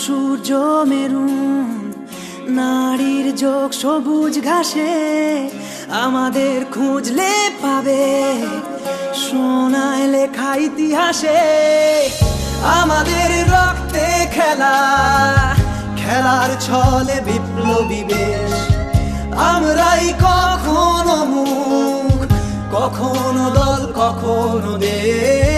সূর্য maroon, নারীর যোগ সবুজ ঘাসে, আমাদের খুঁজলে পাবে সোনায় লেখা ইতিহাসে। আমাদের রক্তে খেলা, খেলার ছলে বিপ্লবী বেশ, আমরাই কখনো মুখ, কখনো দল, কখনো দেশ।